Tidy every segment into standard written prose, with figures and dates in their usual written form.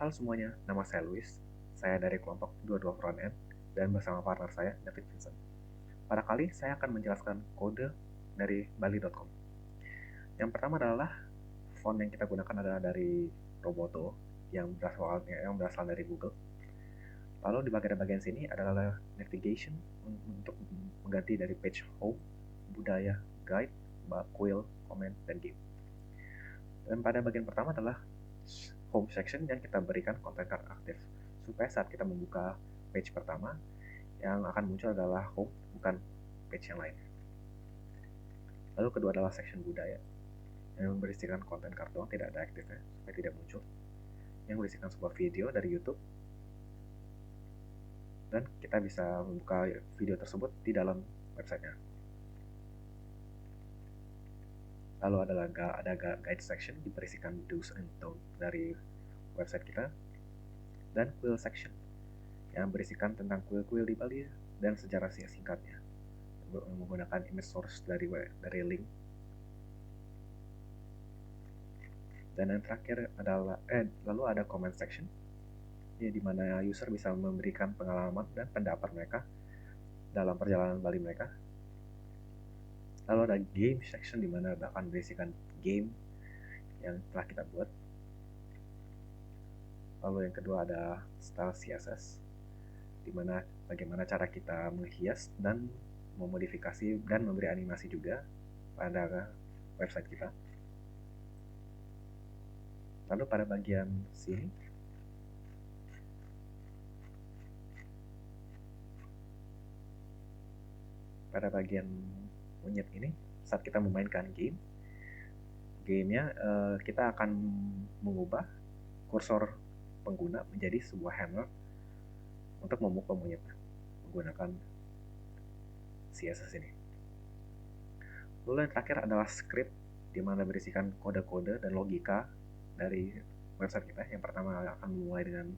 Halo semuanya, nama saya Luis. Saya dari kelompok 22 Frontend dan bersama partner saya, David Vincent. Pada kali saya akan menjelaskan kode dari Bali.com. Yang pertama adalah font yang kita gunakan adalah dari Roboto yang berasal dari Google. Lalu di bagian-bagian sini adalah navigation untuk mengganti dari page home, budaya, guide, quill, comment, dan game. Dan pada bagian pertama adalah home section yang kita berikan konten card aktif supaya saat kita membuka page pertama yang akan muncul adalah home, bukan page yang lain. Lalu kedua adalah section budaya yang berisikan konten card doang, tidak ada aktifnya supaya tidak muncul, yang berisikan sebuah video dari YouTube dan kita bisa membuka video tersebut di dalam websitenya. Lalu ada guide section berisikan do's and don't dari website kita, dan quill section yang berisikan tentang kuil-kuil di Bali dan sejarah singkatnya menggunakan image source dari link. Dan yang terakhir adalah lalu ada comment section ya, di mana user bisa memberikan pengalaman dan pendapat mereka dalam perjalanan Bali mereka. Lalu ada game section di mana akan berisikan game yang telah kita buat. Lalu yang kedua ada style CSS, di mana bagaimana cara kita menghias dan memodifikasi dan memberi animasi juga pada website kita. Lalu pada bagian sini pada bagian monyet ini, saat kita memainkan gamenya kita akan mengubah kursor pengguna menjadi sebuah hammer untuk memukul monyetnya menggunakan CSS ini. Lalu yang terakhir adalah script, di mana berisikan kode-kode dan logika dari website kita. Yang pertama akan memulai dengan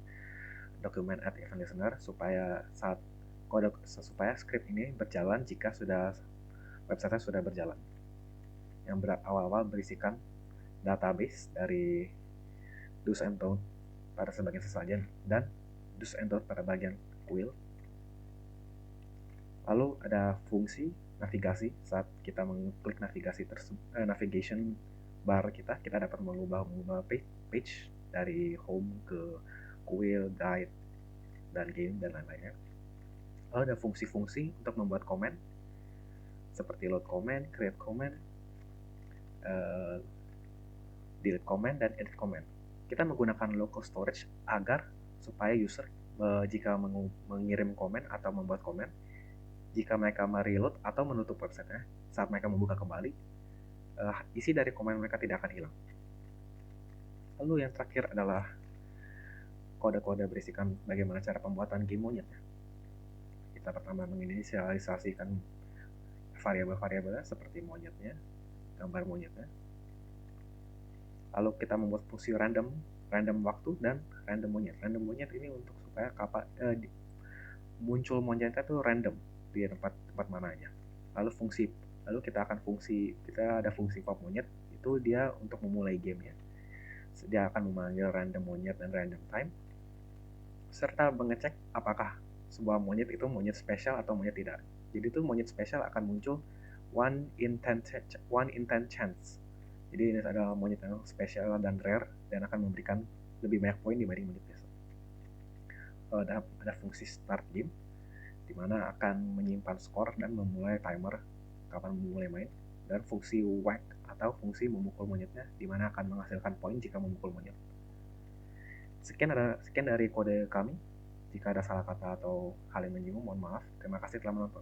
dokumen add event listener supaya script ini berjalan jika website sudah berjalan. Yang awal-awal berisikan database dari do's and don't pada sebagian sesajen dan do's and don't pada bagian quill. Lalu ada fungsi navigasi. Saat kita mengklik navigation bar kita dapat mengubah page dari home ke quill, guide, dan game dan lain-lainnya. Lalu ada fungsi-fungsi untuk membuat komen seperti load comment, create comment, delete comment, dan edit comment. Kita menggunakan local storage agar supaya user jika mengirim komen atau membuat komen, jika mereka mereload atau menutup websitenya, saat mereka membuka kembali, isi dari komen mereka tidak akan hilang. Lalu yang terakhir adalah kode-kode berisikan bagaimana cara pembuatan game monyetnya. Kita pertama menginisialisasikan variabel-variabelnya seperti monyetnya, gambar monyetnya. Lalu kita membuat fungsi random waktu dan random monyet. Random monyet ini untuk supaya muncul monyetnya itu random di tempat mana aja. Lalu kita ada fungsi pop monyet, itu dia untuk memulai gamenya. Dia akan memanggil random monyet dan random time serta mengecek apakah sebuah monyet itu monyet spesial atau monyet tidak. Jadi itu monyet spesial akan muncul 1 in 10 chance. Jadi ini adalah monyet yang spesial dan rare dan akan memberikan lebih banyak poin dibanding monyet biasa. Ada fungsi start game, di mana akan menyimpan skor dan memulai timer kapan memulai main, dan fungsi whack atau fungsi memukul monyetnya, di mana akan menghasilkan poin jika memukul monyet. Sekian dari kode kami. Jika ada salah kata atau hal yang menyinggung, mohon maaf. Terima kasih telah menonton.